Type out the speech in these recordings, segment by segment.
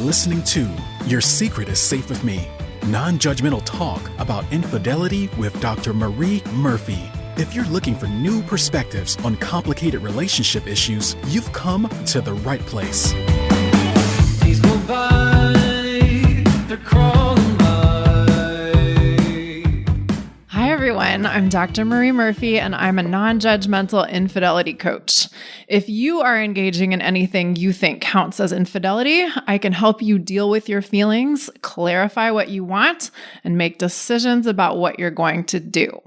listening to Your Secret is Safe with Me, non-judgmental talk about infidelity with Dr. Marie Murphy. If you're looking for new perspectives on complicated relationship issues, you've come to the right place. Days go by, they're crawling by. Hi, everyone. I'm Dr. Marie Murphy, and I'm a non-judgmental infidelity coach. If you are engaging in anything you think counts as infidelity, I can help you deal with your feelings, clarify what you want, and make decisions about what you're going to do.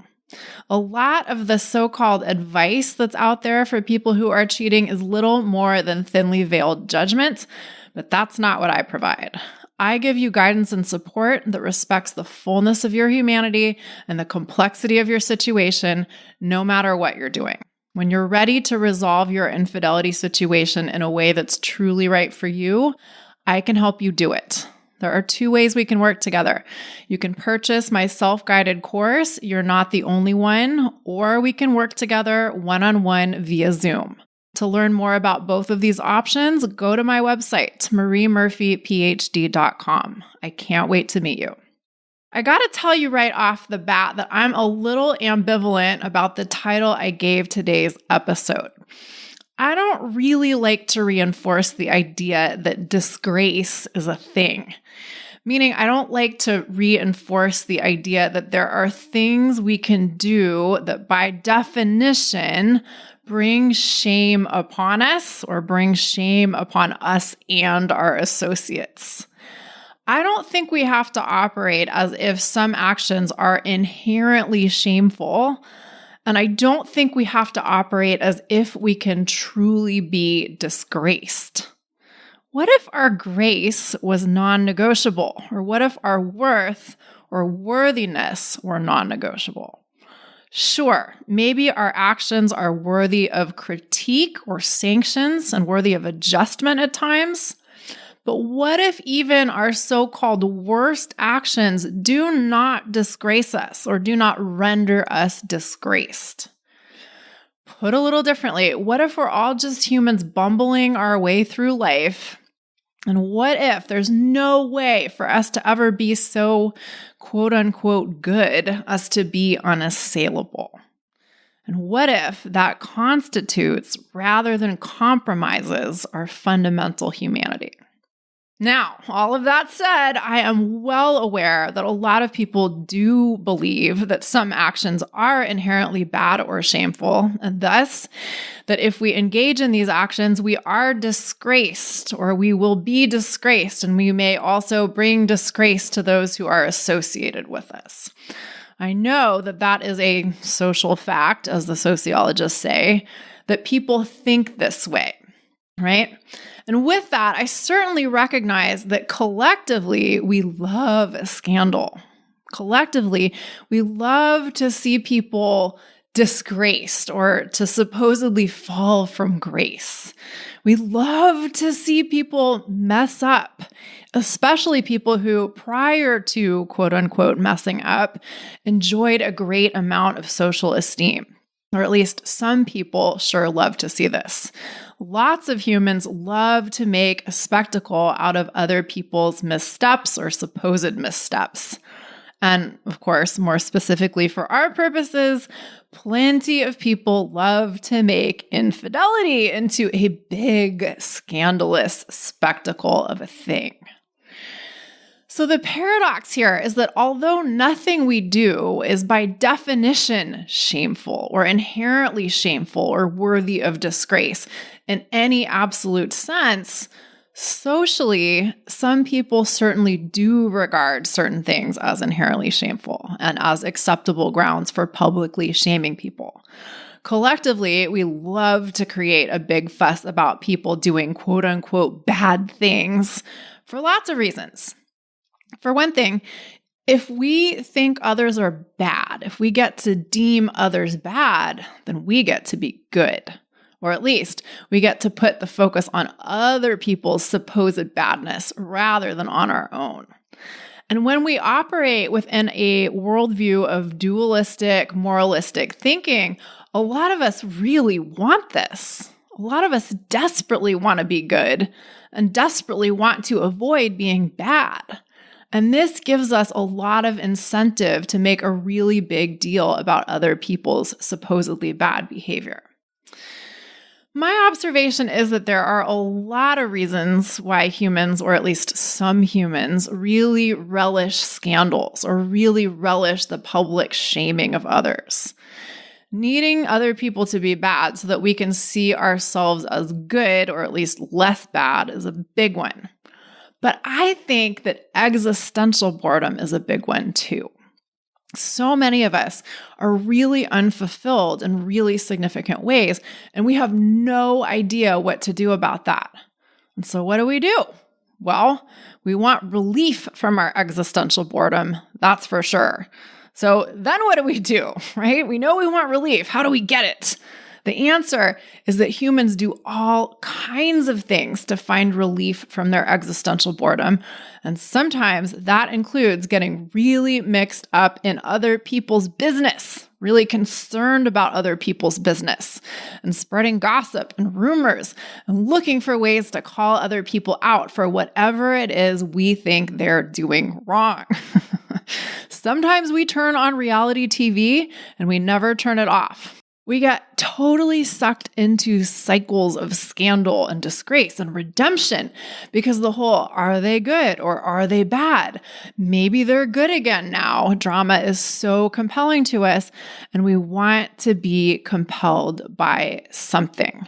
A lot of the so-called advice that's out there for people who are cheating is little more than thinly veiled judgment, but that's not what I provide. I give you guidance and support that respects the fullness of your humanity and the complexity of your situation, no matter what you're doing. When you're ready to resolve your infidelity situation in a way that's truly right for you, I can help you do it. There are 2 ways we can work together. You can purchase my self-guided course, You're Not the Only One, or we can work together one-on-one via Zoom. To learn more about both of these options, go to my website, mariemurphyphd.com. I can't wait to meet you. I gotta tell you right off the bat that I'm a little ambivalent about the title I gave today's episode. I don't really like to reinforce the idea that disgrace is a thing. Meaning, I don't like to reinforce the idea that there are things we can do that by definition bring shame upon us or bring shame upon us and our associates. I don't think we have to operate as if some actions are inherently shameful, and I don't think we have to operate as if we can truly be disgraced. What if our grace was non-negotiable? Or what if our worth or worthiness were non-negotiable? Sure, maybe our actions are worthy of critique or sanctions and worthy of adjustment at times. But what if even our so-called worst actions do not disgrace us or do not render us disgraced? Put a little differently, what if we're all just humans bumbling our way through life? And what if there's no way for us to ever be so quote unquote good as to be unassailable? And what if that constitutes rather than compromises our fundamental humanity? Now, all of that said, I am well aware that a lot of people do believe that some actions are inherently bad or shameful, and thus that if we engage in these actions, we are disgraced or we will be disgraced, and we may also bring disgrace to those who are associated with us. I know that that is a social fact, as the sociologists say, that people think this way, right? And with that, I certainly recognize that collectively, we love a scandal. Collectively, we love to see people disgraced or to supposedly fall from grace. We love to see people mess up, especially people who, prior to quote unquote messing up, enjoyed a great amount of social esteem. Or at least some people sure love to see this. Lots of humans love to make a spectacle out of other people's missteps or supposed missteps. And of course, more specifically for our purposes, plenty of people love to make infidelity into a big, scandalous spectacle of a thing. So the paradox here is that although nothing we do is by definition shameful or inherently shameful or worthy of disgrace in any absolute sense, socially, some people certainly do regard certain things as inherently shameful and as acceptable grounds for publicly shaming people. Collectively, we love to create a big fuss about people doing quote unquote bad things for lots of reasons. For one thing, if we think others are bad, if we get to deem others bad, then we get to be good. Or at least we get to put the focus on other people's supposed badness rather than on our own. And when we operate within a worldview of dualistic, moralistic thinking, a lot of us really want this. A lot of us desperately want to be good and desperately want to avoid being bad. And this gives us a lot of incentive to make a really big deal about other people's supposedly bad behavior. My observation is that there are a lot of reasons why humans, or at least some humans, really relish scandals or really relish the public shaming of others. Needing other people to be bad so that we can see ourselves as good, or at least less bad, is a big one. But I think that existential boredom is a big one too. So many of us are really unfulfilled in really significant ways, and we have no idea what to do about that. And so what do? Well, we want relief from our existential boredom, that's for sure. So then what do, right? We know we want relief. How do we get it? The answer is that humans do all kinds of things to find relief from their existential boredom. And sometimes that includes getting really mixed up in other people's business, really concerned about other people's business, and spreading gossip and rumors, and looking for ways to call other people out for whatever it is we think they're doing wrong. Sometimes we turn on reality TV and we never turn it off. We get totally sucked into cycles of scandal and disgrace and redemption because the whole, are they good or are they bad? Maybe they're good again now. Drama is so compelling to us, and we want to be compelled by something.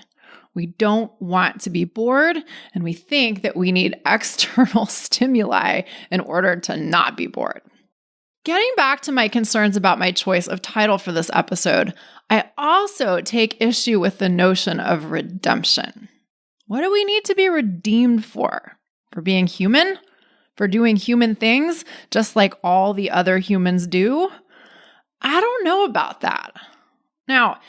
We don't want to be bored, and we think that we need external stimuli in order to not be bored. Getting back to my concerns about my choice of title for this episode, I also take issue with the notion of redemption. What do we need to be redeemed for? For being human? For doing human things just like all the other humans do? I don't know about that. Now,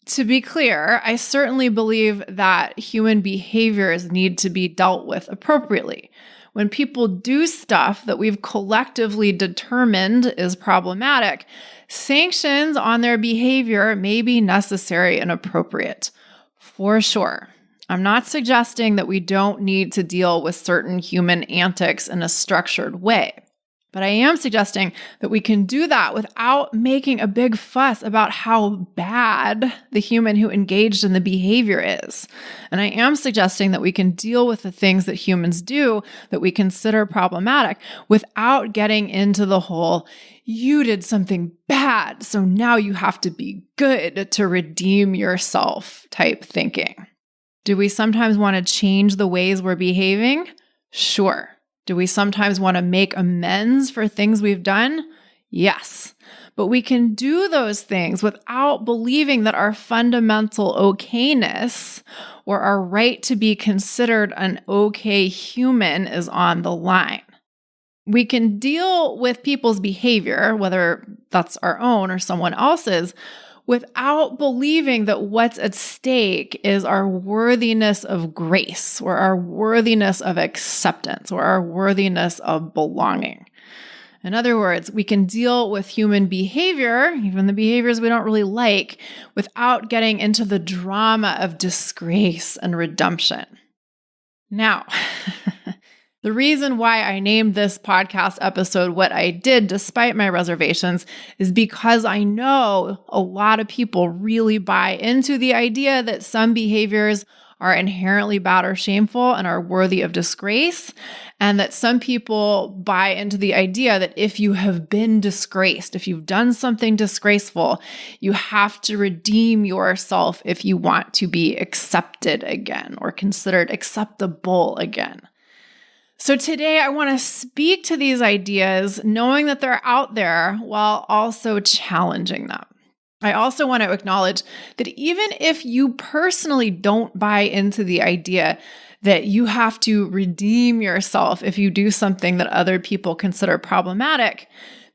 to be clear, I certainly believe that human behaviors need to be dealt with appropriately. When people do stuff that we've collectively determined is problematic, sanctions on their behavior may be necessary and appropriate. For sure. I'm not suggesting that we don't need to deal with certain human antics in a structured way. But I am suggesting that we can do that without making a big fuss about how bad the human who engaged in the behavior is. And I am suggesting that we can deal with the things that humans do that we consider problematic without getting into the whole, you did something bad, so now you have to be good to redeem yourself type thinking. Do we sometimes want to change the ways we're behaving? Sure. Do we sometimes want to make amends for things we've done? Yes. But we can do those things without believing that our fundamental okayness or our right to be considered an okay human is on the line. We can deal with people's behavior, whether that's our own or someone else's, without believing that what's at stake is our worthiness of grace or our worthiness of acceptance or our worthiness of belonging. In other words, we can deal with human behavior, even the behaviors we don't really like, without getting into the drama of disgrace and redemption. Now, the reason why I named this podcast episode what I did, despite my reservations, is because I know a lot of people really buy into the idea that some behaviors are inherently bad or shameful and are worthy of disgrace, and that some people buy into the idea that if you have been disgraced, if you've done something disgraceful, you have to redeem yourself if you want to be accepted again or considered acceptable again. So today I want to speak to these ideas, knowing that they're out there while also challenging them. I also want to acknowledge that even if you personally don't buy into the idea that you have to redeem yourself if you do something that other people consider problematic,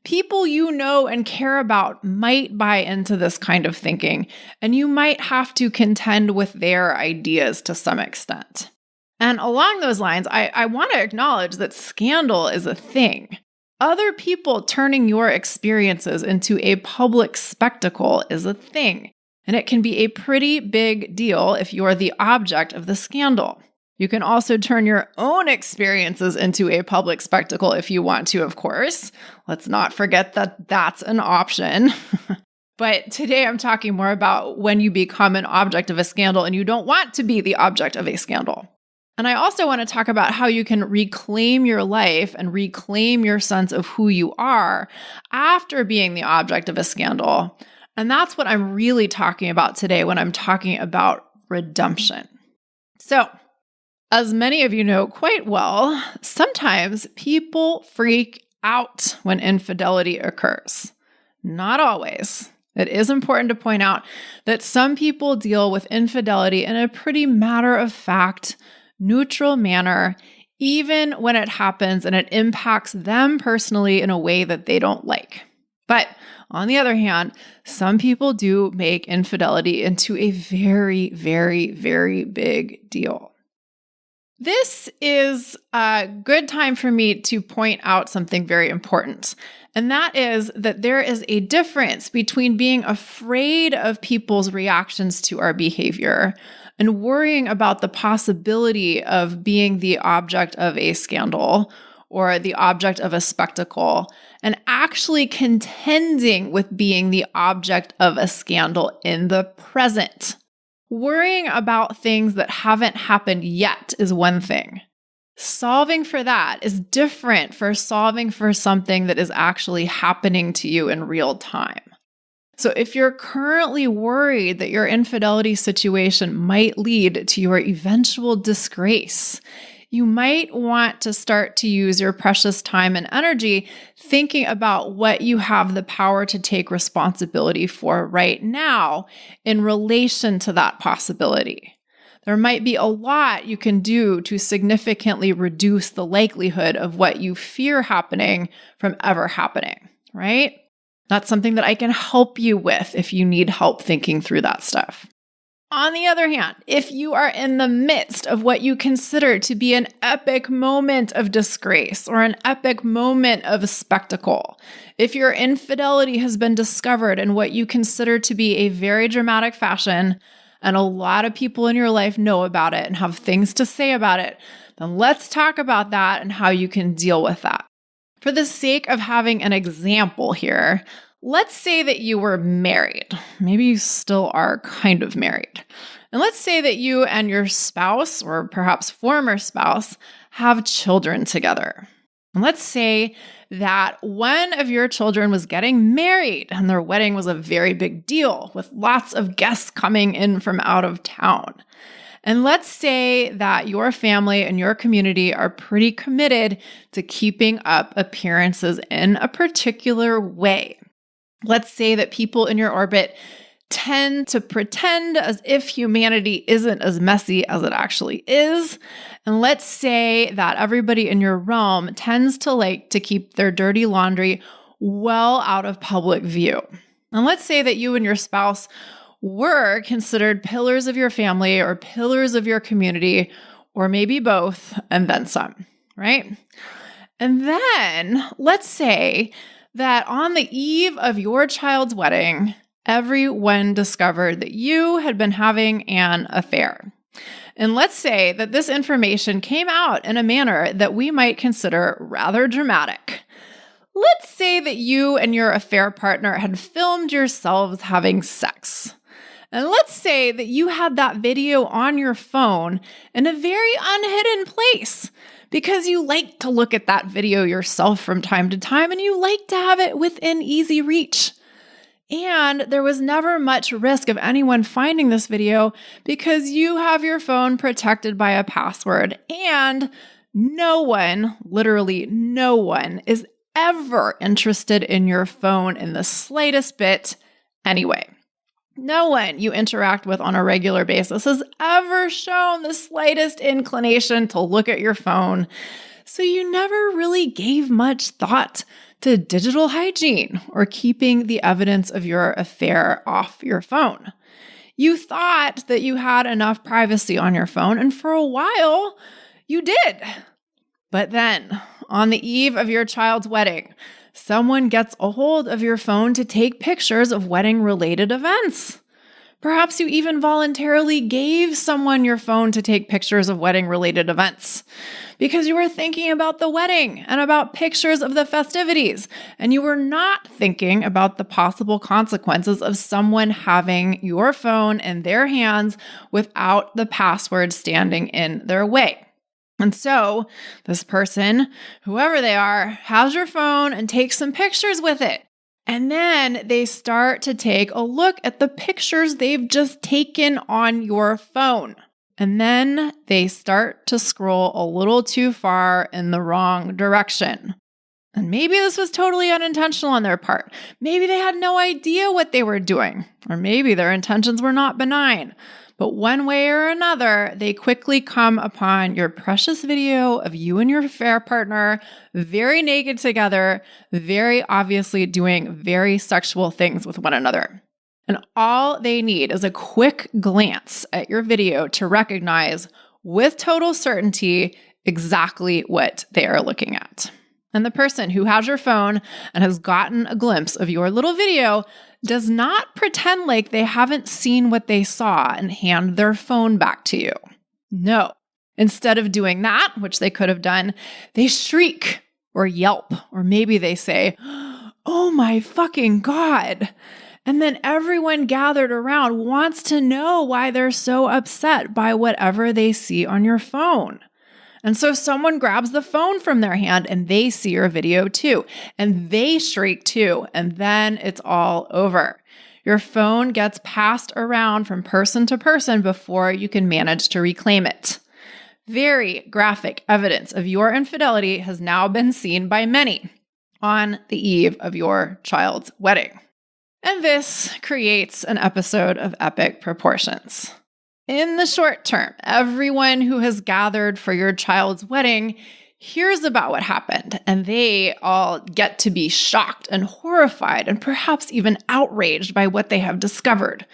people you know and care about might buy into this kind of thinking, and you might have to contend with their ideas to some extent. And along those lines, I want to acknowledge that scandal is a thing. Other people turning your experiences into a public spectacle is a thing. And it can be a pretty big deal if you're the object of the scandal. You can also turn your own experiences into a public spectacle if you want to, of course. Let's not forget that that's an option. But today I'm talking more about when you become an object of a scandal and you don't want to be the object of a scandal. And I also want to talk about how you can reclaim your life and reclaim your sense of who you are after being the object of a scandal. And that's what I'm really talking about today when I'm talking about redemption. So, as many of you know quite well, sometimes people freak out when infidelity occurs. Not always. It is important to point out that some people deal with infidelity in a pretty matter-of-fact, neutral manner, even when it happens and it impacts them personally in a way that they don't like. But on the other hand, some people do make infidelity into a very, very, very big deal. This is a good time for me to point out something very important, and that is that there is a difference between being afraid of people's reactions to our behavior and worrying about the possibility of being the object of a scandal or the object of a spectacle, and actually contending with being the object of a scandal in the present. Worrying about things that haven't happened yet is one thing. Solving for that is different for solving for something that is actually happening to you in real time. So if you're currently worried that your infidelity situation might lead to your eventual disgrace, you might want to start to use your precious time and energy thinking about what you have the power to take responsibility for right now in relation to that possibility. There might be a lot you can do to significantly reduce the likelihood of what you fear happening from ever happening, right? That's something that I can help you with if you need help thinking through that stuff. On the other hand, if you are in the midst of what you consider to be an epic moment of disgrace or an epic moment of a spectacle, if your infidelity has been discovered in what you consider to be a very dramatic fashion, and a lot of people in your life know about it and have things to say about it, then let's talk about that and how you can deal with that. For the sake of having an example here, let's say that you were married. Maybe you still are kind of married. And let's say that you and your spouse, or perhaps former spouse, have children together. And let's say that one of your children was getting married and their wedding was a very big deal with lots of guests coming in from out of town. And let's say that your family and your community are pretty committed to keeping up appearances in a particular way. Let's say that people in your orbit tend to pretend as if humanity isn't as messy as it actually is. And let's say that everybody in your realm tends to like to keep their dirty laundry well out of public view. And let's say that you and your spouse were considered pillars of your family or pillars of your community, or maybe both, and then some, right? And then let's say that on the eve of your child's wedding, everyone discovered that you had been having an affair. And let's say that this information came out in a manner that we might consider rather dramatic. Let's say that you and your affair partner had filmed yourselves having sex. And let's say that you had that video on your phone in a very unhidden place, because you like to look at that video yourself from time to time and you like to have it within easy reach. And there was never much risk of anyone finding this video because you have your phone protected by a password, and no one, literally no one, is ever interested in your phone in the slightest bit anyway. No one you interact with on a regular basis has ever shown the slightest inclination to look at your phone, so you never really gave much thought to digital hygiene or keeping the evidence of your affair off your phone. You thought that you had enough privacy on your phone, and for a while, you did. But then, on the eve of your child's wedding, someone gets a hold of your phone to take pictures of wedding-related events. Perhaps you even voluntarily gave someone your phone to take pictures of wedding-related events because you were thinking about the wedding and about pictures of the festivities, and you were not thinking about the possible consequences of someone having your phone in their hands without the password standing in their way. And so this person, whoever they are, has your phone and takes some pictures with it. And then they start to take a look at the pictures they've just taken on your phone. And then they start to scroll a little too far in the wrong direction. And maybe this was totally unintentional on their part. Maybe they had no idea what they were doing. Or maybe their intentions were not benign. But one way or another, they quickly come upon your precious video of you and your affair partner very naked together, very obviously doing very sexual things with one another. And all they need is a quick glance at your video to recognize with total certainty exactly what they are looking at. And the person who has your phone and has gotten a glimpse of your little video does not pretend like they haven't seen what they saw and hand their phone back to you. No. Instead of doing that, which they could have done, they shriek or yelp, or maybe they say, "Oh my fucking God." And then everyone gathered around wants to know why they're so upset by whatever they see on your phone. And so someone grabs the phone from their hand and they see your video too. And they shriek too. And then it's all over. Your phone gets passed around from person to person before you can manage to reclaim it. Very graphic evidence of your infidelity has now been seen by many on the eve of your child's wedding. And this creates an episode of epic proportions. In the short term, everyone who has gathered for your child's wedding hears about what happened, and they all get to be shocked and horrified and perhaps even outraged by what they have discovered.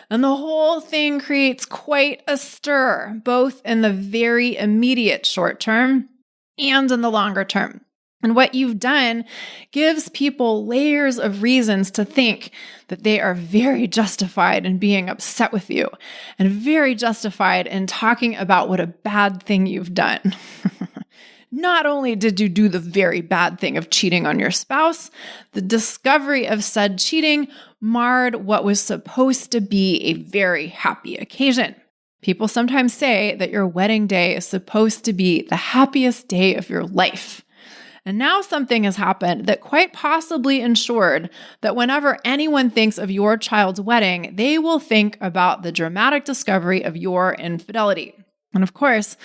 And the whole thing creates quite a stir, both in the very immediate short term and in the longer term. And what you've done gives people layers of reasons to think that they are very justified in being upset with you and very justified in talking about what a bad thing you've done. Not only did you do the very bad thing of cheating on your spouse, the discovery of said cheating marred what was supposed to be a very happy occasion. People sometimes say that your wedding day is supposed to be the happiest day of your life. And now something has happened that quite possibly ensured that whenever anyone thinks of your child's wedding, they will think about the dramatic discovery of your infidelity. And of course,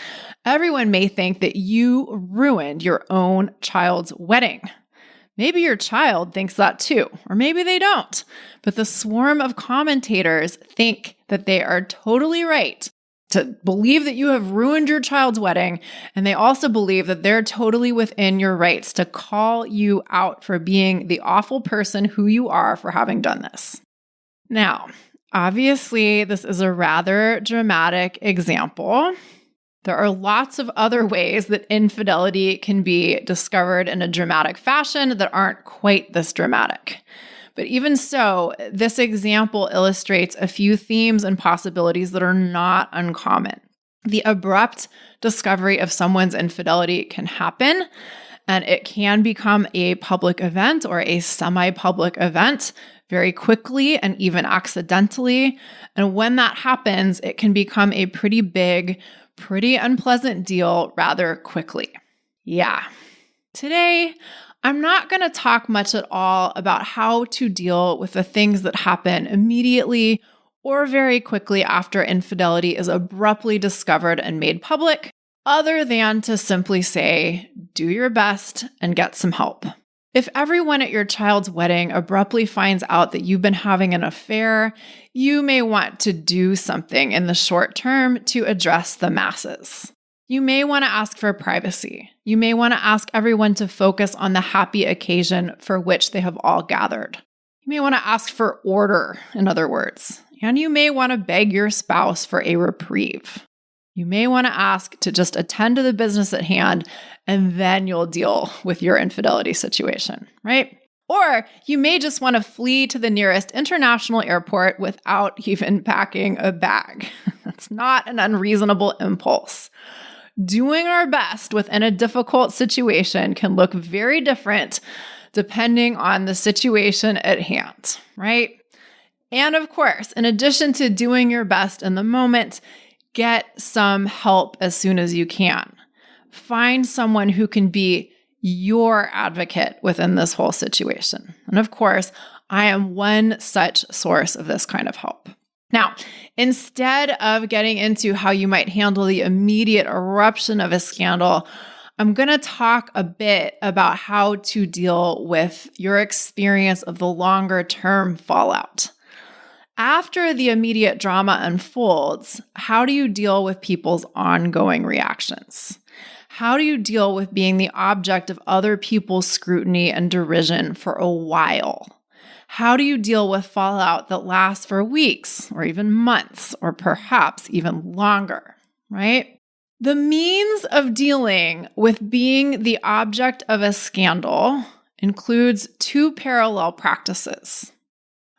everyone may think that you ruined your own child's wedding. Maybe your child thinks that too, or maybe they don't. But the swarm of commentators think that they are totally right to believe that you have ruined your child's wedding, and they also believe that they're totally within your rights to call you out for being the awful person who you are for having done this. Now, obviously, this is a rather dramatic example. There are lots of other ways that infidelity can be discovered in a dramatic fashion that aren't quite this dramatic. But even so, this example illustrates a few themes and possibilities that are not uncommon. The abrupt discovery of someone's infidelity can happen, and it can become a public event or a semi-public event very quickly and even accidentally. And when that happens, it can become a pretty big, pretty unpleasant deal rather quickly. Yeah. Today, I'm not going to talk much at all about how to deal with the things that happen immediately or very quickly after infidelity is abruptly discovered and made public, other than to simply say, do your best and get some help. If everyone at your child's wedding abruptly finds out that you've been having an affair, you may want to do something in the short term to address the masses. You may want to ask for privacy. You may want to ask everyone to focus on the happy occasion for which they have all gathered. You may want to ask for order, in other words. And you may want to beg your spouse for a reprieve. You may want to ask to just attend to the business at hand, and then you'll deal with your infidelity situation, right? Or you may just want to flee to the nearest international airport without even packing a bag. That's not an unreasonable impulse. Doing our best within a difficult situation can look very different depending on the situation at hand, right? And of course, in addition to doing your best in the moment, get some help as soon as you can. Find someone who can be your advocate within this whole situation. And of course, I am one such source of this kind of help. Now, instead of getting into how you might handle the immediate eruption of a scandal, I'm going to talk a bit about how to deal with your experience of the longer term fallout. After the immediate drama unfolds, how do you deal with people's ongoing reactions? How do you deal with being the object of other people's scrutiny and derision for a while? How do you deal with fallout that lasts for weeks or even months or perhaps even longer, right? The means of dealing with being the object of a scandal includes two parallel practices.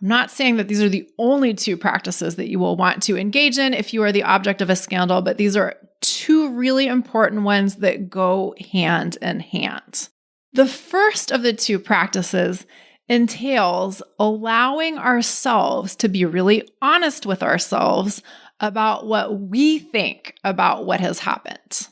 I'm not saying that these are the only two practices that you will want to engage in if you are the object of a scandal, but these are two really important ones that go hand in hand. The first of the two practices entails allowing ourselves to be really honest with ourselves about what we think about what has happened.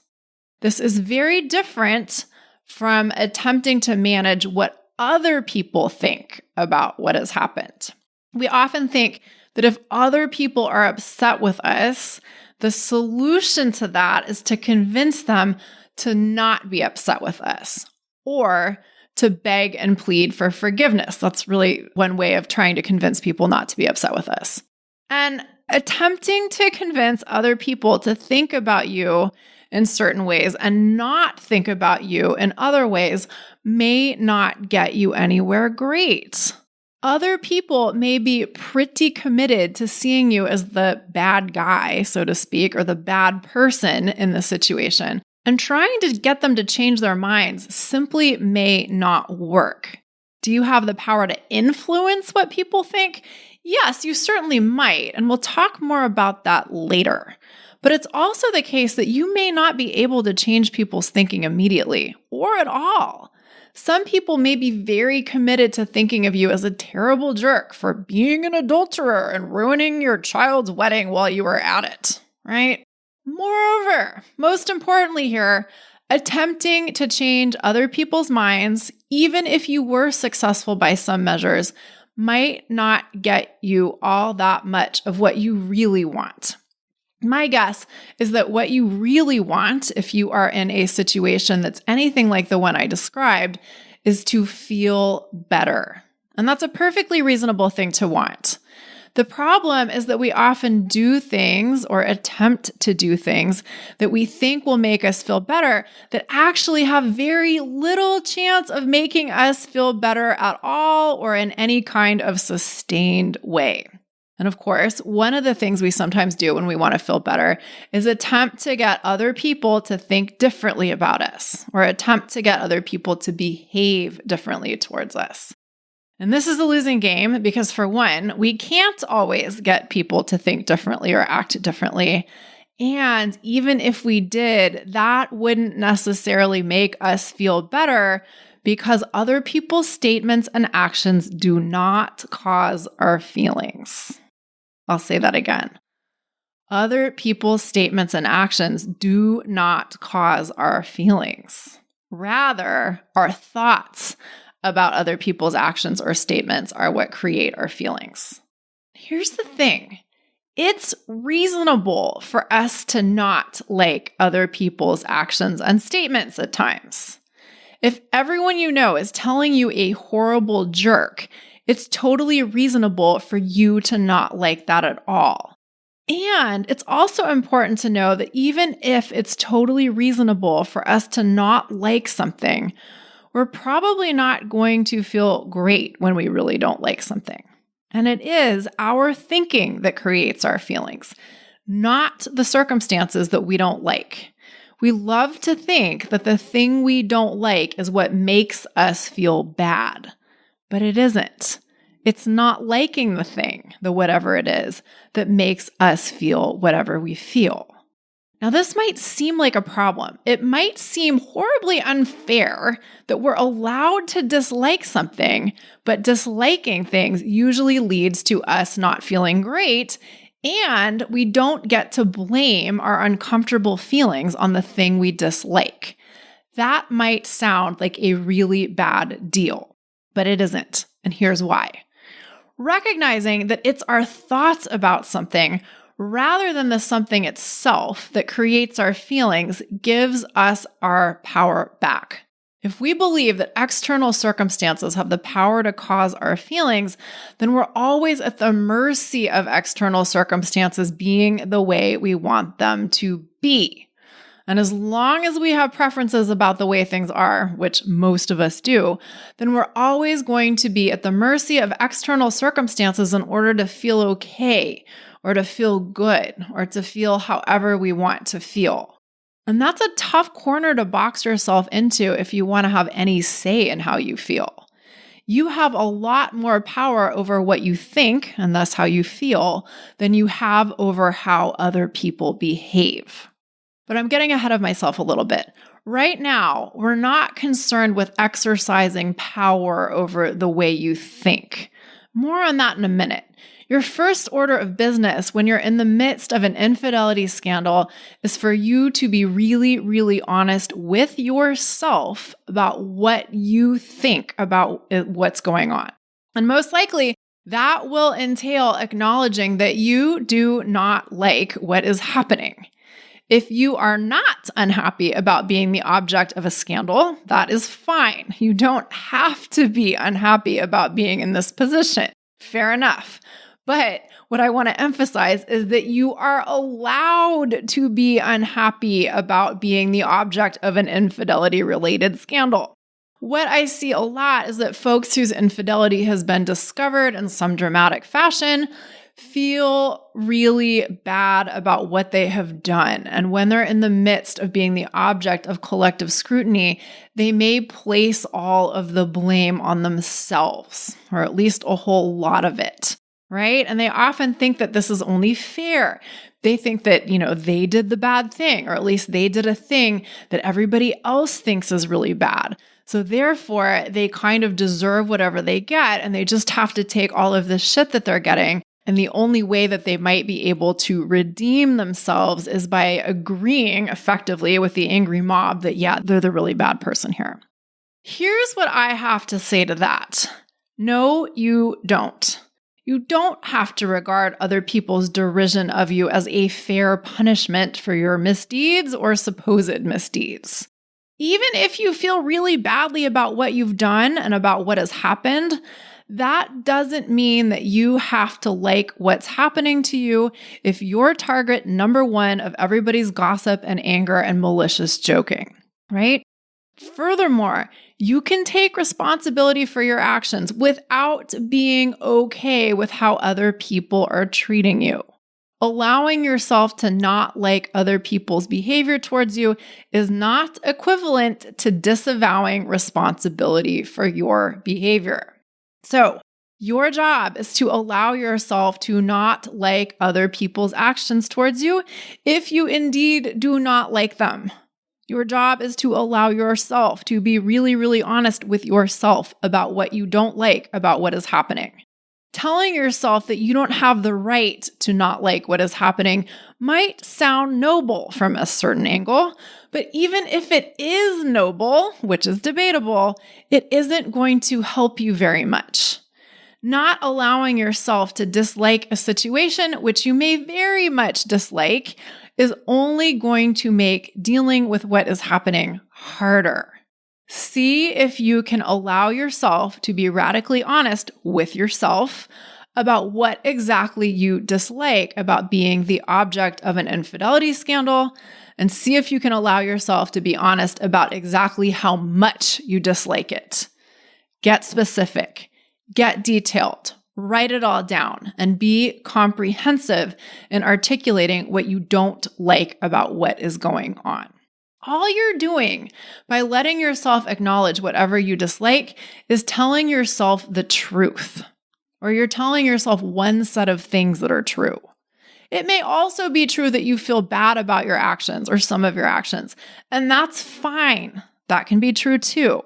This is very different from attempting to manage what other people think about what has happened. We often think that if other people are upset with us, the solution to that is to convince them to not be upset with us or to beg and plead for forgiveness. That's really one way of trying to convince people not to be upset with us. And attempting to convince other people to think about you in certain ways and not think about you in other ways may not get you anywhere great. Other people may be pretty committed to seeing you as the bad guy, so to speak, or the bad person in the situation. And trying to get them to change their minds simply may not work. Do you have the power to influence what people think? Yes, you certainly might, and we'll talk more about that later. But it's also the case that you may not be able to change people's thinking immediately, or at all. Some people may be very committed to thinking of you as a terrible jerk for being an adulterer and ruining your child's wedding while you were at it, right? Moreover, most importantly here, attempting to change other people's minds, even if you were successful by some measures, might not get you all that much of what you really want. My guess is that what you really want, if you are in a situation that's anything like the one I described, is to feel better. And that's a perfectly reasonable thing to want. The problem is that we often do things or attempt to do things that we think will make us feel better that actually have very little chance of making us feel better at all or in any kind of sustained way. And of course, one of the things we sometimes do when we want to feel better is attempt to get other people to think differently about us or attempt to get other people to behave differently towards us. And this is a losing game because, for one, we can't always get people to think differently or act differently. And even if we did, that wouldn't necessarily make us feel better because other people's statements and actions do not cause our feelings. I'll say that again. Other people's statements and actions do not cause our feelings. Rather, our thoughts about other people's actions or statements are what create our feelings. Here's the thing. It's reasonable for us to not like other people's actions and statements at times. If everyone you know is telling you a horrible jerk, it's totally reasonable for you to not like that at all. And it's also important to know that even if it's totally reasonable for us to not like something, we're probably not going to feel great when we really don't like something. And it is our thinking that creates our feelings, not the circumstances that we don't like. We love to think that the thing we don't like is what makes us feel bad. but it isn't. It's not liking the thing, the whatever it is, that makes us feel whatever we feel. Now, this might seem like a problem. It might seem horribly unfair that we're allowed to dislike something, but disliking things usually leads to us not feeling great, and we don't get to blame our uncomfortable feelings on the thing we dislike. That might sound like a really bad deal, but it isn't, and here's why. Recognizing that it's our thoughts about something rather than the something itself that creates our feelings gives us our power back. If we believe that external circumstances have the power to cause our feelings, then we're always at the mercy of external circumstances being the way we want them to be. And as long as we have preferences about the way things are, which most of us do, then we're always going to be at the mercy of external circumstances in order to feel okay, or to feel good, or to feel however we want to feel. And that's a tough corner to box yourself into if you want to have any say in how you feel. You have a lot more power over what you think, and thus how you feel, than you have over how other people behave. But I'm getting ahead of myself a little bit. Right now, we're not concerned with exercising power over the way you think. More on that in a minute. Your first order of business when you're in the midst of an infidelity scandal is for you to be really, really honest with yourself about what you think about what's going on. And most likely, that will entail acknowledging that you do not like what is happening. If you are not unhappy about being the object of a scandal, that is fine. You don't have to be unhappy about being in this position. Fair enough. But what I want to emphasize is that you are allowed to be unhappy about being the object of an infidelity-related scandal. What I see a lot is that folks whose infidelity has been discovered in some dramatic fashion feel really bad about what they have done. And when they're in the midst of being the object of collective scrutiny, they may place all of the blame on themselves, or at least a whole lot of it, right? And they often think that this is only fair. They think that, they did the bad thing, or at least they did a thing that everybody else thinks is really bad. So therefore, they kind of deserve whatever they get, and they just have to take all of this shit that they're getting. And the only way that they might be able to redeem themselves is by agreeing effectively with the angry mob that, yeah, they're the really bad person here. Here's what I have to say to that. No, you don't. You don't have to regard other people's derision of you as a fair punishment for your misdeeds or supposed misdeeds. Even if you feel really badly about what you've done and about what has happened, that doesn't mean that you have to like what's happening to you if you're target number one of everybody's gossip and anger and malicious joking, right? Furthermore, you can take responsibility for your actions without being okay with how other people are treating you. Allowing yourself to not like other people's behavior towards you is not equivalent to disavowing responsibility for your behavior. So, your job is to allow yourself to not like other people's actions towards you if you indeed do not like them. Your job is to allow yourself to be really, really honest with yourself about what you don't like about what is happening. Telling yourself that you don't have the right to not like what is happening might sound noble from a certain angle, but even if it is noble, which is debatable, it isn't going to help you very much. Not allowing yourself to dislike a situation, which you may very much dislike, is only going to make dealing with what is happening harder. See if you can allow yourself to be radically honest with yourself about what exactly you dislike about being the object of an infidelity scandal, and see if you can allow yourself to be honest about exactly how much you dislike it. Get specific, get detailed, write it all down, and be comprehensive in articulating what you don't like about what is going on. All you're doing by letting yourself acknowledge whatever you dislike is telling yourself the truth, or you're telling yourself one set of things that are true. It may also be true that you feel bad about your actions or some of your actions, and that's fine. That can be true too,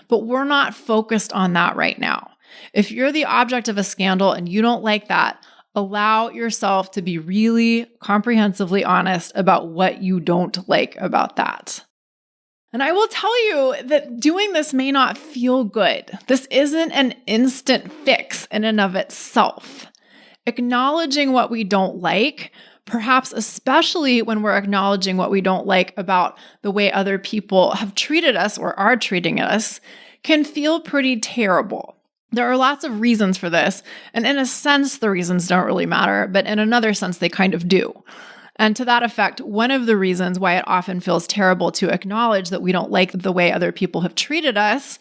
but we're not focused on that right now. If you're the object of a scandal and you don't like that, allow yourself to be really comprehensively honest about what you don't like about that. And I will tell you that doing this may not feel good. This isn't an instant fix in and of itself. Acknowledging what we don't like, perhaps especially when we're acknowledging what we don't like about the way other people have treated us or are treating us, can feel pretty terrible. There are lots of reasons for this, and in a sense, the reasons don't really matter, but in another sense, they kind of do. And to that effect, one of the reasons why it often feels terrible to acknowledge that we don't like the way other people have treated us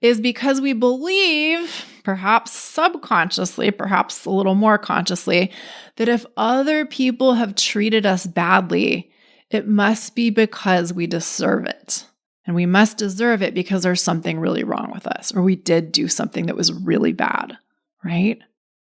is because we believe, perhaps subconsciously, perhaps a little more consciously, that if other people have treated us badly, it must be because we deserve it. And we must deserve it because there's something really wrong with us, or we did do something that was really bad, right?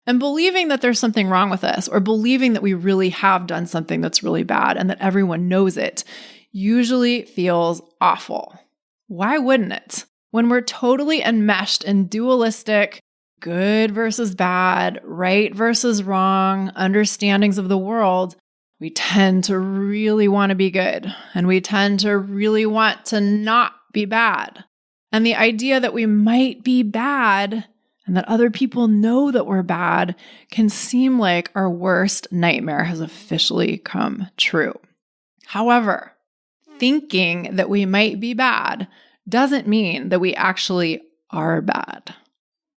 And believing that there's something wrong with us, or believing that we really have done something that's really bad and that everyone knows it, usually feels awful. Why wouldn't it? When we're totally enmeshed in dualistic, good versus bad, right versus wrong understandings of the world, we tend to really want to be good, and we tend to really want to not be bad. And the idea that we might be bad and that other people know that we're bad can seem like our worst nightmare has officially come true. However, thinking that we might be bad doesn't mean that we actually are bad.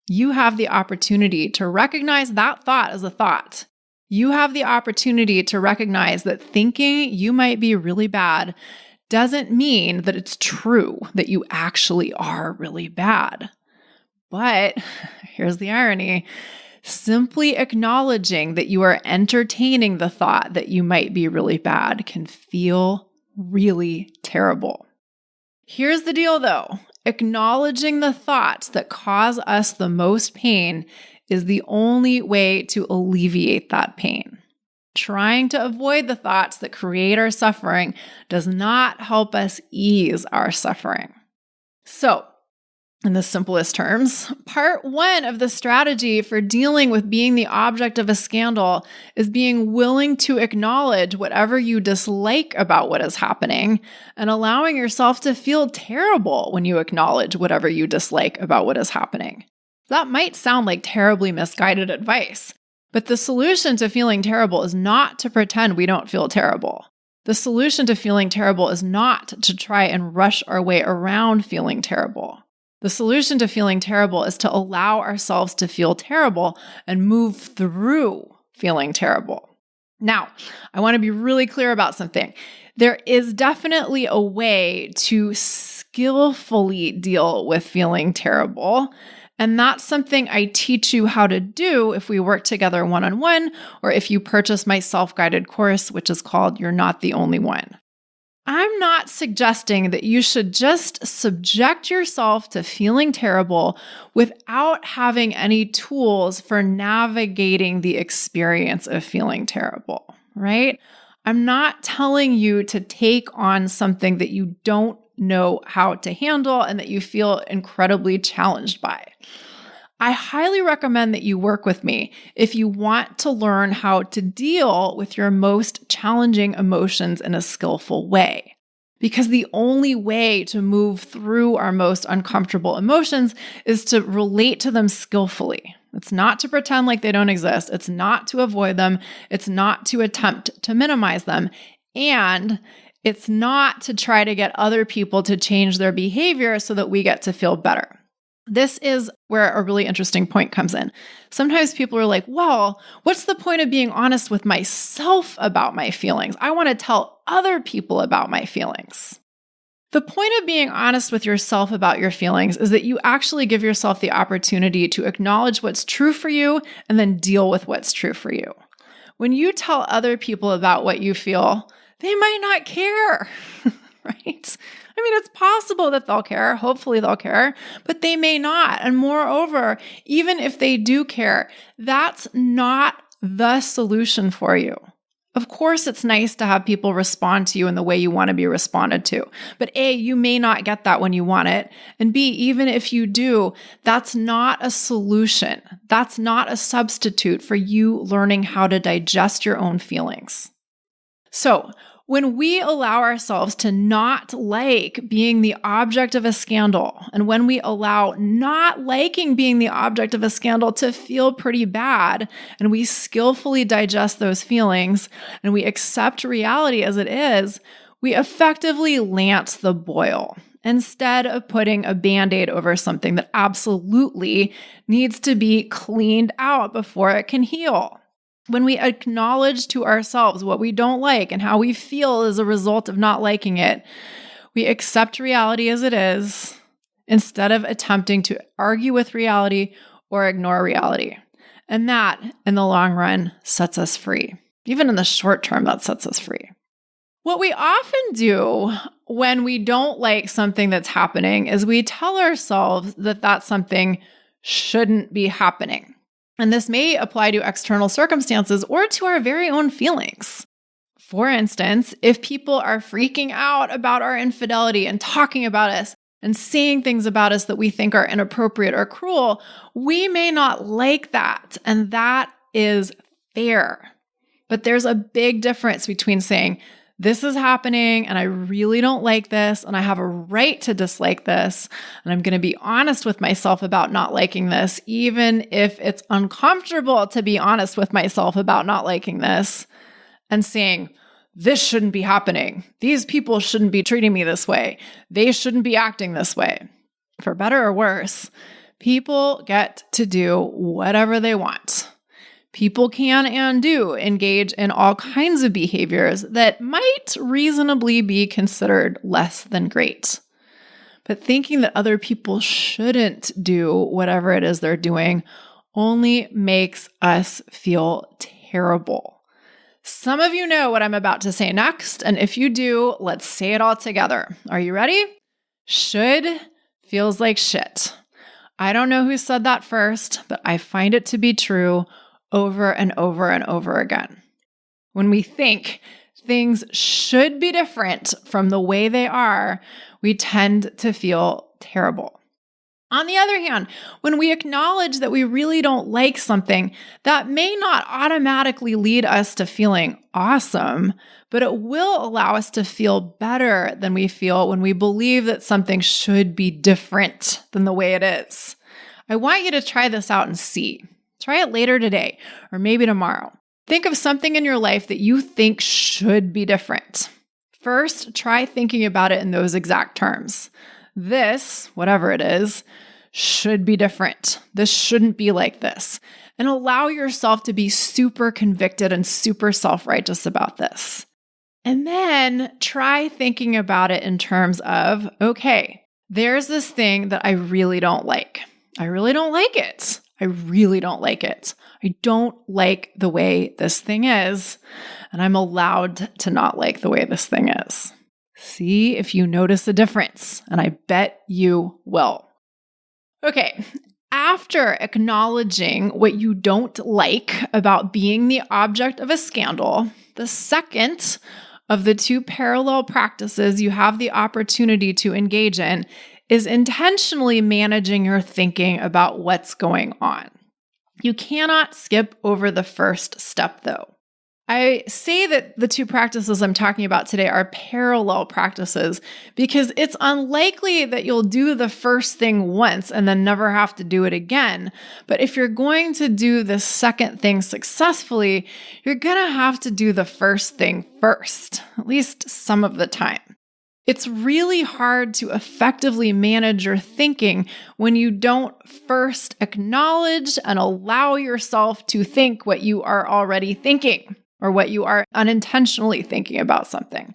You have the opportunity to recognize that thought as a thought. You have the opportunity to recognize that thinking you might be really bad doesn't mean that it's true that you actually are really bad. But here's the irony. Simply acknowledging that you are entertaining the thought that you might be really bad can feel really terrible. Here's the deal though. Acknowledging the thoughts that cause us the most pain is the only way to alleviate that pain. Trying to avoid the thoughts that create our suffering does not help us ease our suffering. So, in the simplest terms, part one of the strategy for dealing with being the object of a scandal is being willing to acknowledge whatever you dislike about what is happening and allowing yourself to feel terrible when you acknowledge whatever you dislike about what is happening. That might sound like terribly misguided advice, but the solution to feeling terrible is not to pretend we don't feel terrible. The solution to feeling terrible is not to try and rush our way around feeling terrible. The solution to feeling terrible is to allow ourselves to feel terrible and move through feeling terrible. Now, I want to be really clear about something. There is definitely a way to skillfully deal with feeling terrible, and that's something I teach you how to do if we work together one-on-one, or if you purchase my self-guided course, which is called You're Not the Only One. I'm not suggesting that you should just subject yourself to feeling terrible without having any tools for navigating the experience of feeling terrible, right? I'm not telling you to take on something that you don't know how to handle and that you feel incredibly challenged by. I highly recommend that you work with me if you want to learn how to deal with your most challenging emotions in a skillful way. Because the only way to move through our most uncomfortable emotions is to relate to them skillfully. It's not to pretend like they don't exist. It's not to avoid them. It's not to attempt to minimize them. And it's not to try to get other people to change their behavior so that we get to feel better. This is where a really interesting point comes in. Sometimes people are like, well, what's the point of being honest with myself about my feelings? I want to tell other people about my feelings. The point of being honest with yourself about your feelings is that you actually give yourself the opportunity to acknowledge what's true for you and then deal with what's true for you. When you tell other people about what you feel, they might not care. right? I mean, it's possible that they'll care. Hopefully they'll care, but they may not. And moreover, even if they do care, that's not the solution for you. Of course, it's nice to have people respond to you in the way you want to be responded to. But A, you may not get that when you want it. And B, even if you do, that's not a solution. That's not a substitute for you learning how to digest your own feelings. So, when we allow ourselves to not like being the object of a scandal, and when we allow not liking being the object of a scandal to feel pretty bad, and we skillfully digest those feelings, and we accept reality as it is, we effectively lance the boil instead of putting a Band-Aid over something that absolutely needs to be cleaned out before it can heal. When we acknowledge to ourselves what we don't like and how we feel as a result of not liking it, we accept reality as it is instead of attempting to argue with reality or ignore reality. And that, in the long run, sets us free. Even in the short term, that sets us free. What we often do when we don't like something that's happening is we tell ourselves that that something shouldn't be happening. And this may apply to external circumstances or to our very own feelings. For instance, if people are freaking out about our infidelity and talking about us and saying things about us that we think are inappropriate or cruel, we may not like that. And that is fair. But there's a big difference between saying, this is happening and I really don't like this and I have a right to dislike this and I'm going to be honest with myself about not liking this, even if it's uncomfortable to be honest with myself about not liking this, and saying, this shouldn't be happening. These people shouldn't be treating me this way. They shouldn't be acting this way. For better or worse, people get to do whatever they want. People can and do engage in all kinds of behaviors that might reasonably be considered less than great. But thinking that other people shouldn't do whatever it is they're doing only makes us feel terrible. Some of you know what I'm about to say next, and if you do, let's say it all together. Are you ready? Should feels like shit. I don't know who said that first, but I find it to be true over and over and over again. When we think things should be different from the way they are, we tend to feel terrible. On the other hand, when we acknowledge that we really don't like something, that may not automatically lead us to feeling awesome, but it will allow us to feel better than we feel when we believe that something should be different than the way it is. I want you to try this out and see. Try it later today or maybe tomorrow. Think of something in your life that you think should be different. First, try thinking about it in those exact terms. This, whatever it is, should be different. This shouldn't be like this. And allow yourself to be super convicted and super self-righteous about this. And then try thinking about it in terms of, okay, there's this thing that I really don't like. I really don't like it. I really don't like it. I don't like the way this thing is, and I'm allowed to not like the way this thing is. See if you notice a difference, and I bet you will. Okay, after acknowledging what you don't like about being the object of a scandal, the second of the two parallel practices you have the opportunity to engage in is intentionally managing your thinking about what's going on. You cannot skip over the first step, though. I say that the two practices I'm talking about today are parallel practices because it's unlikely that you'll do the first thing once and then never have to do it again. But if you're going to do the second thing successfully, you're going to have to do the first thing first, at least some of the time. It's really hard to effectively manage your thinking when you don't first acknowledge and allow yourself to think what you are already thinking or what you are unintentionally thinking about something.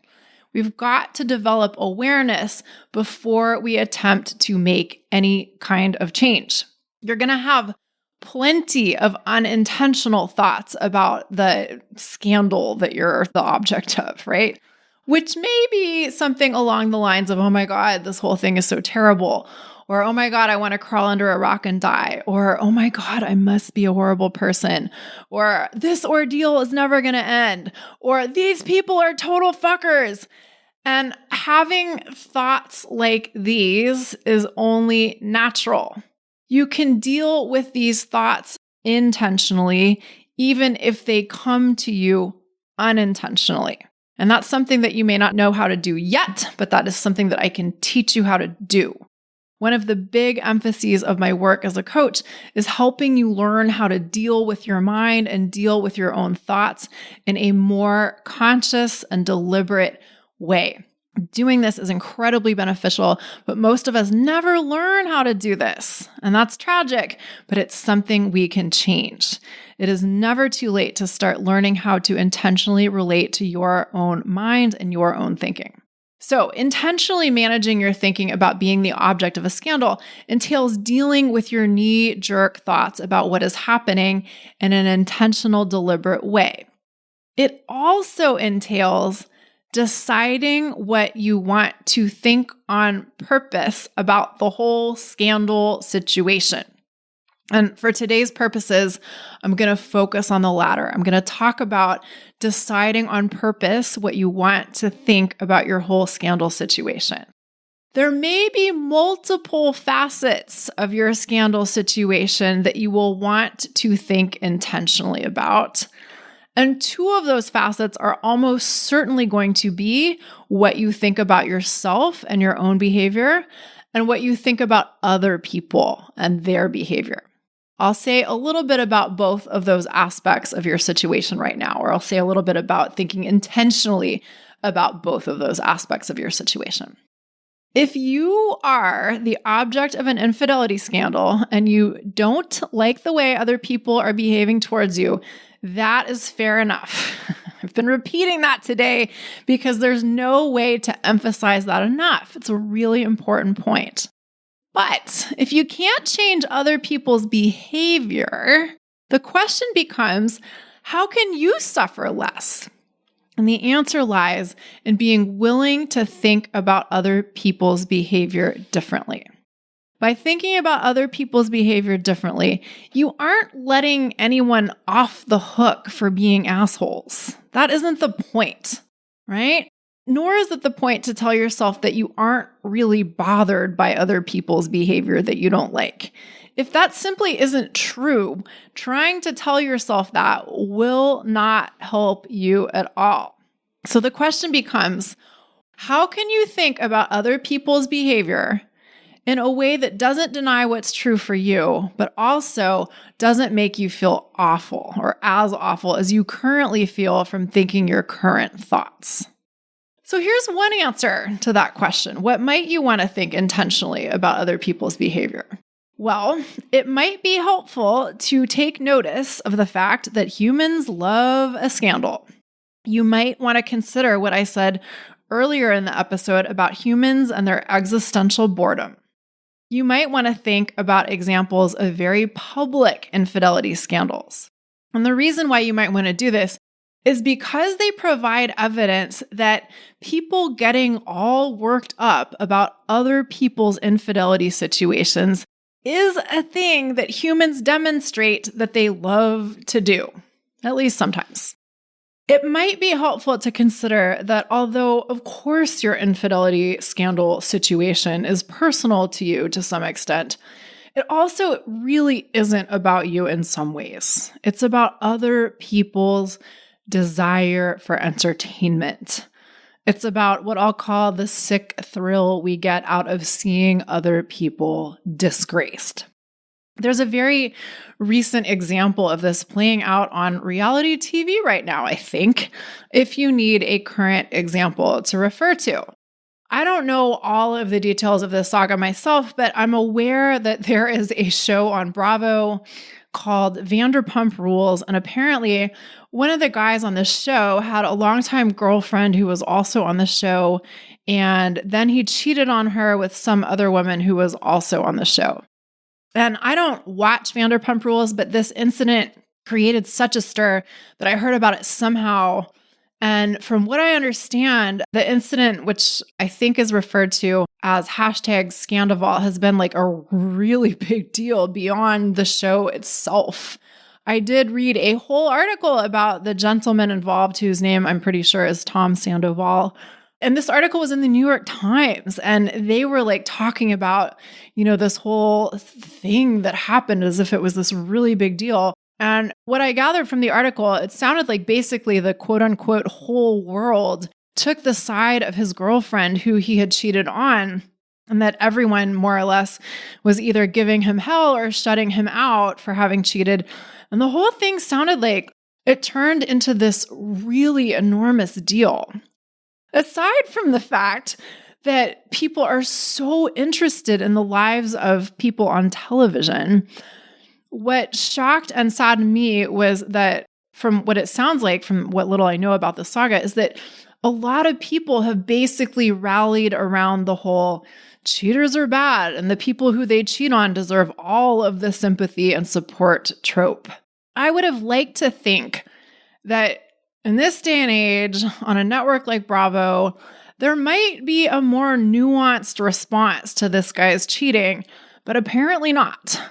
We've got to develop awareness before we attempt to make any kind of change. You're going to have plenty of unintentional thoughts about the scandal that you're the object of, right? which may be something along the lines of, oh my God, this whole thing is so terrible. Or, oh my God, I want to crawl under a rock and die. Or, oh my God, I must be a horrible person. Or, this ordeal is never going to end. Or, these people are total fuckers. And having thoughts like these is only natural. You can deal with these thoughts intentionally, even if they come to you unintentionally. And that's something that you may not know how to do yet, but that is something that I can teach you how to do. One of the big emphases of my work as a coach is helping you learn how to deal with your mind and deal with your own thoughts in a more conscious and deliberate way. Doing this is incredibly beneficial, but most of us never learn how to do this. And that's tragic, but it's something we can change. It is never too late to start learning how to intentionally relate to your own mind and your own thinking. So, intentionally managing your thinking about being the object of a scandal entails dealing with your knee-jerk thoughts about what is happening in an intentional, deliberate way. It also entails deciding what you want to think on purpose about the whole scandal situation. And for today's purposes, I'm going to focus on the latter. I'm going to talk about deciding on purpose what you want to think about your whole scandal situation. There may be multiple facets of your scandal situation that you will want to think intentionally about. And two of those facets are almost certainly going to be what you think about yourself and your own behavior, and what you think about other people and their behavior. I'll say a little bit about both of those aspects of your situation right now, or I'll say a little bit about thinking intentionally about both of those aspects of your situation. If you are the object of an infidelity scandal and you don't like the way other people are behaving towards you, that is fair enough. I've been repeating that today because there's no way to emphasize that enough. It's a really important point. But if you can't change other people's behavior, the question becomes, how can you suffer less? And the answer lies in being willing to think about other people's behavior differently. By thinking about other people's behavior differently, you aren't letting anyone off the hook for being assholes. That isn't the point, right? Nor is it the point to tell yourself that you aren't really bothered by other people's behavior that you don't like. If that simply isn't true, trying to tell yourself that will not help you at all. So the question becomes, how can you think about other people's behavior in a way that doesn't deny what's true for you, but also doesn't make you feel awful or as awful as you currently feel from thinking your current thoughts? So here's one answer to that question. What might you want to think intentionally about other people's behavior? Well, it might be helpful to take notice of the fact that humans love a scandal. You might want to consider what I said earlier in the episode about humans and their existential boredom. You might want to think about examples of very public infidelity scandals. And the reason why you might want to do this is because they provide evidence that people getting all worked up about other people's infidelity situations is a thing that humans demonstrate that they love to do, at least sometimes. It might be helpful to consider that although, of course, your infidelity scandal situation is personal to you to some extent, it also really isn't about you in some ways. It's about other people's desire for entertainment. It's about what I'll call the sick thrill we get out of seeing other people disgraced. There's a very recent example of this playing out on reality TV right now, I think, if you need a current example to refer to. I don't know all of the details of this saga myself, but I'm aware that there is a show on Bravo called Vanderpump Rules, and apparently one of the guys on this show had a longtime girlfriend who was also on the show, and then he cheated on her with some other woman who was also on the show. And I don't watch Vanderpump Rules, but this incident created such a stir that I heard about it somehow And from what I understand, the incident, which I think is referred to as hashtag Scandival, has been like a really big deal beyond the show itself. I did read a whole article about the gentleman involved, whose name I'm pretty sure is Tom Sandoval. And this article was in the New York Times, and they were like talking about, this whole thing that happened as if it was this really big deal. And what I gathered from the article, it sounded like basically the quote unquote whole world took the side of his girlfriend who he had cheated on, and that everyone more or less was either giving him hell or shutting him out for having cheated. And the whole thing sounded like it turned into this really enormous deal. Aside from the fact that people are so interested in the lives of people on television, what shocked and saddened me was that, from what it sounds like, from what little I know about the saga, is that a lot of people have basically rallied around the whole cheaters are bad and the people who they cheat on deserve all of the sympathy and support trope. I would have liked to think that in this day and age, on a network like Bravo, there might be a more nuanced response to this guy's cheating, but apparently not.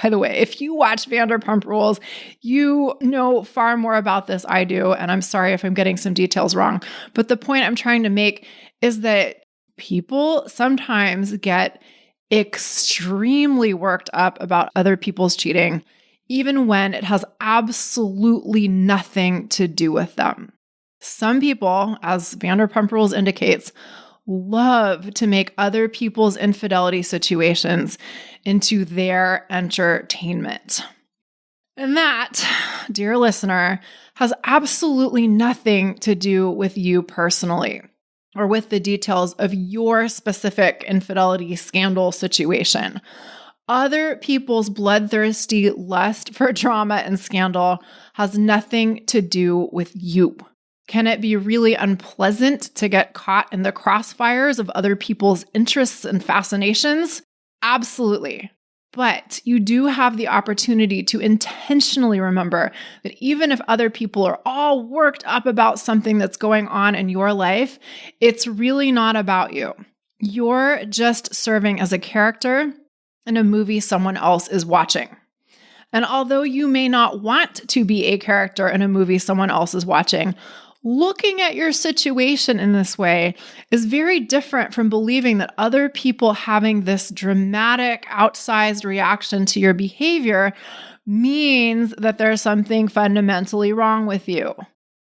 By the way, if you watch Vanderpump Rules, you know far more about this I do, and I'm sorry if I'm getting some details wrong. But the point I'm trying to make is that people sometimes get extremely worked up about other people's cheating, even when it has absolutely nothing to do with them. Some people, as Vanderpump Rules indicates, love to make other people's infidelity situations into their entertainment. And that, dear listener, has absolutely nothing to do with you personally or with the details of your specific infidelity scandal situation. Other people's bloodthirsty lust for drama and scandal has nothing to do with you. Can it be really unpleasant to get caught in the crossfires of other people's interests and fascinations? Absolutely. But you do have the opportunity to intentionally remember that even if other people are all worked up about something that's going on in your life, it's really not about you. You're just serving as a character in a movie someone else is watching. And although you may not want to be a character in a movie someone else is watching, looking at your situation in this way is very different from believing that other people having this dramatic, outsized reaction to your behavior means that there's something fundamentally wrong with you.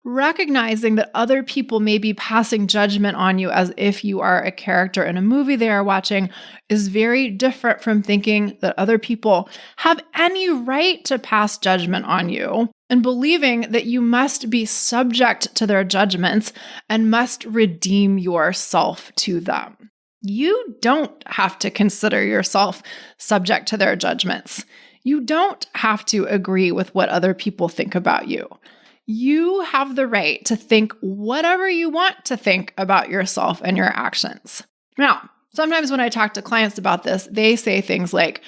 Recognizing that other people may be passing judgment on you as if you are a character in a movie they are watching is very different from thinking that other people have any right to pass judgment on you and believing that you must be subject to their judgments and must redeem yourself to them. You don't have to consider yourself subject to their judgments. You don't have to agree with what other people think about you. You have the right to think whatever you want to think about yourself and your actions. Now, sometimes when I talk to clients about this, they say things like,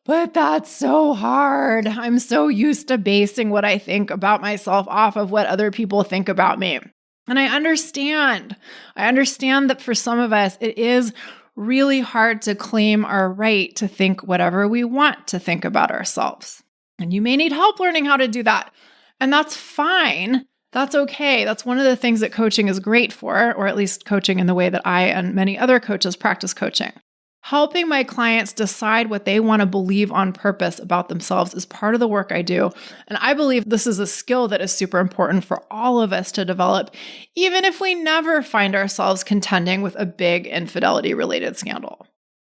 but that's so hard. I'm so used to basing what I think about myself off of what other people think about me. And I understand. I understand that for some of us, it is really hard to claim our right to think whatever we want to think about ourselves. And you may need help learning how to do that. And that's fine. That's okay. That's one of the things that coaching is great for, or at least coaching in the way that I and many other coaches practice coaching. Helping my clients decide what they want to believe on purpose about themselves is part of the work I do. And I believe this is a skill that is super important for all of us to develop, even if we never find ourselves contending with a big infidelity-related scandal.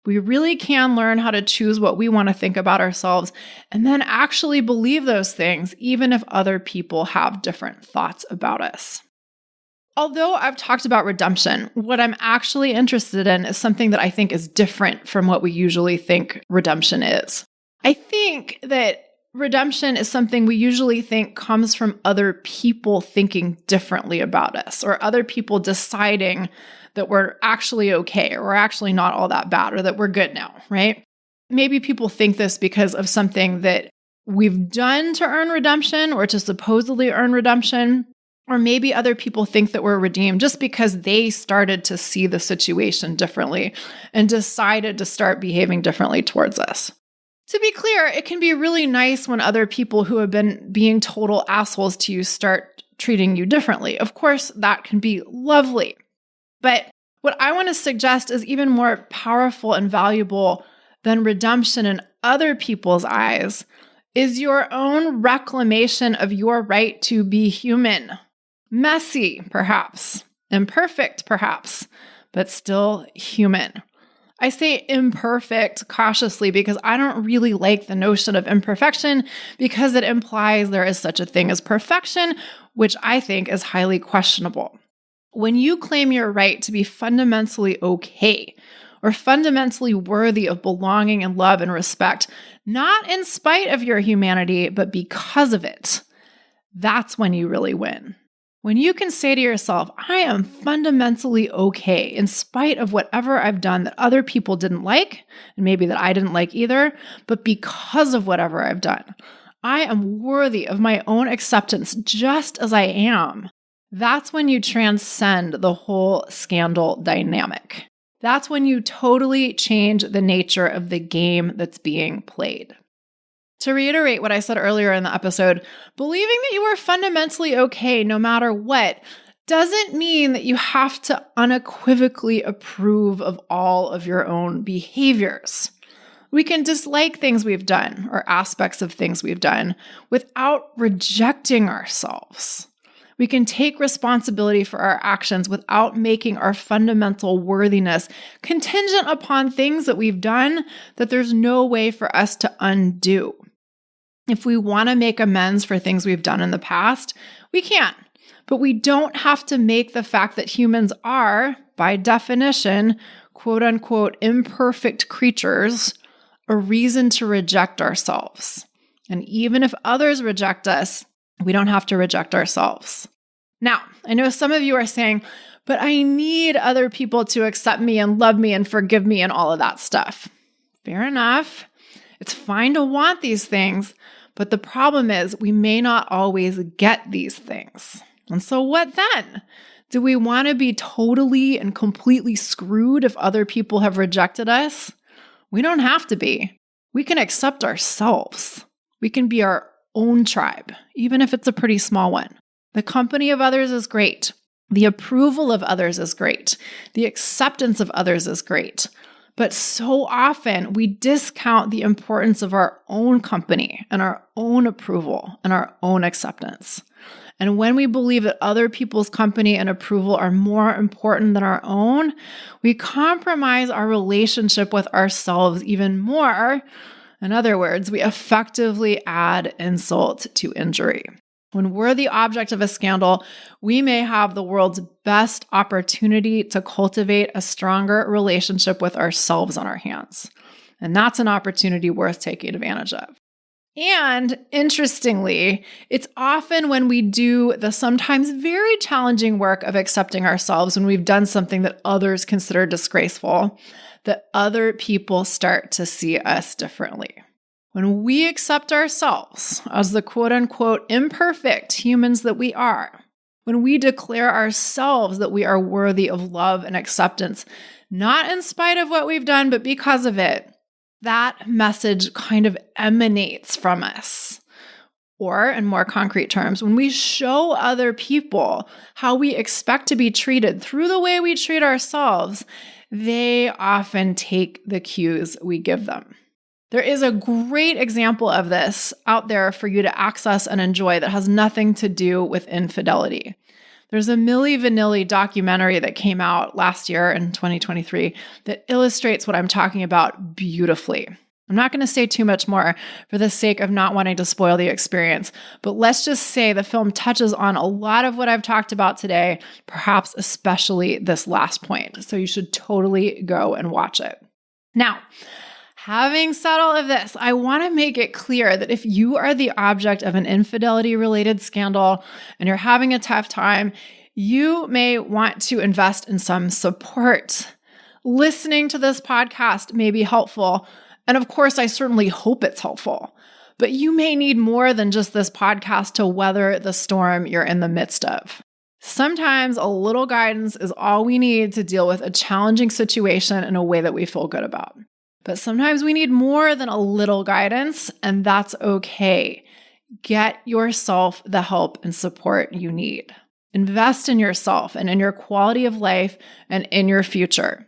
We really can learn how to choose what we want to think about ourselves and then actually believe those things, even if other people have different thoughts about us. Although I've talked about redemption, what I'm actually interested in is something that I think is different from what we usually think redemption is. I think that redemption is something we usually think comes from other people thinking differently about us, or other people deciding that we're actually okay, or we're actually not all that bad, or that we're good now, right? Maybe people think this because of something that we've done to earn redemption or to supposedly earn redemption. Or maybe other people think that we're redeemed just because they started to see the situation differently and decided to start behaving differently towards us. To be clear, it can be really nice when other people who have been being total assholes to you start treating you differently. Of course, that can be lovely. But what I want to suggest is even more powerful and valuable than redemption in other people's eyes is your own reclamation of your right to be human. Messy, perhaps. Imperfect, perhaps. But still human. I say imperfect cautiously because I don't really like the notion of imperfection because it implies there is such a thing as perfection, which I think is highly questionable. When you claim your right to be fundamentally okay or fundamentally worthy of belonging and love and respect, not in spite of your humanity, but because of it, that's when you really win. When you can say to yourself, I am fundamentally okay in spite of whatever I've done that other people didn't like, and maybe that I didn't like either, but because of whatever I've done, I am worthy of my own acceptance just as I am. That's when you transcend the whole scandal dynamic. That's when you totally change the nature of the game that's being played. To reiterate what I said earlier in the episode, believing that you are fundamentally okay no matter what doesn't mean that you have to unequivocally approve of all of your own behaviors. We can dislike things we've done or aspects of things we've done without rejecting ourselves. We can take responsibility for our actions without making our fundamental worthiness contingent upon things that we've done that there's no way for us to undo. If we want to make amends for things we've done in the past, we can. But we don't have to make the fact that humans are, by definition, quote unquote, imperfect creatures, a reason to reject ourselves. And even if others reject us, we don't have to reject ourselves. Now, I know some of you are saying, but I need other people to accept me and love me and forgive me and all of that stuff. Fair enough. It's fine to want these things, but the problem is we may not always get these things. And so what then? Do we want to be totally and completely screwed if other people have rejected us? We don't have to be. We can accept ourselves. We can be our own tribe, even if it's a pretty small one. The company of others is great. The approval of others is great. The acceptance of others is great. But so often we discount the importance of our own company and our own approval and our own acceptance. And when we believe that other people's company and approval are more important than our own, we compromise our relationship with ourselves even more. In other words, we effectively add insult to injury. When we're the object of a scandal, we may have the world's best opportunity to cultivate a stronger relationship with ourselves on our hands. And that's an opportunity worth taking advantage of. And interestingly, it's often when we do the sometimes very challenging work of accepting ourselves when we've done something that others consider disgraceful, that other people start to see us differently. When we accept ourselves as the quote-unquote imperfect humans that we are, when we declare ourselves that we are worthy of love and acceptance, not in spite of what we've done, but because of it, that message kind of emanates from us. Or, in more concrete terms, when we show other people how we expect to be treated through the way we treat ourselves, they often take the cues we give them. There is a great example of this out there for you to access and enjoy that has nothing to do with infidelity. There's a Milli Vanilli documentary that came out last year in 2023 that illustrates what I'm talking about beautifully. I'm not going to say too much more for the sake of not wanting to spoil the experience, but let's just say the film touches on a lot of what I've talked about today, perhaps especially this last point. So you should totally go and watch it. Now, having said all of this, I want to make it clear that if you are the object of an infidelity-related scandal and you're having a tough time, you may want to invest in some support. Listening to this podcast may be helpful, and of course, I certainly hope it's helpful. But you may need more than just this podcast to weather the storm you're in the midst of. Sometimes a little guidance is all we need to deal with a challenging situation in a way that we feel good about. But sometimes we need more than a little guidance, and that's okay. Get yourself the help and support you need. Invest in yourself and in your quality of life and in your future.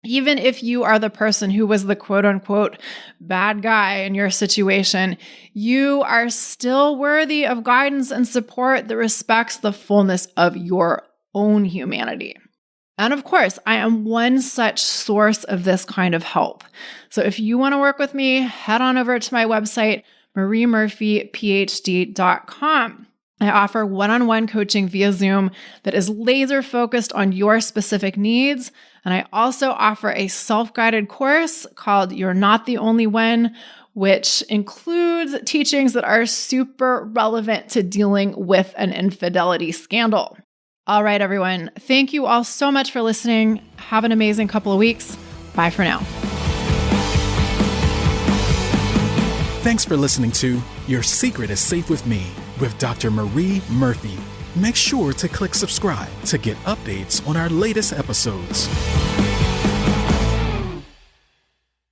Even if you are the person who was the quote unquote bad guy in your situation, you are still worthy of guidance and support that respects the fullness of your own humanity. And of course, I am one such source of this kind of help. So if you want to work with me, head on over to my website, mariemurphyphd.com. I offer one-on-one coaching via Zoom that is laser focused on your specific needs. And I also offer a self-guided course called You're Not the Only One, which includes teachings that are super relevant to dealing with an infidelity scandal. All right, everyone. Thank you all so much for listening. Have an amazing couple of weeks. Bye for now. Thanks for listening to Your Secret is Safe with Me with Dr. Marie Murphy. Make sure to click subscribe to get updates on our latest episodes.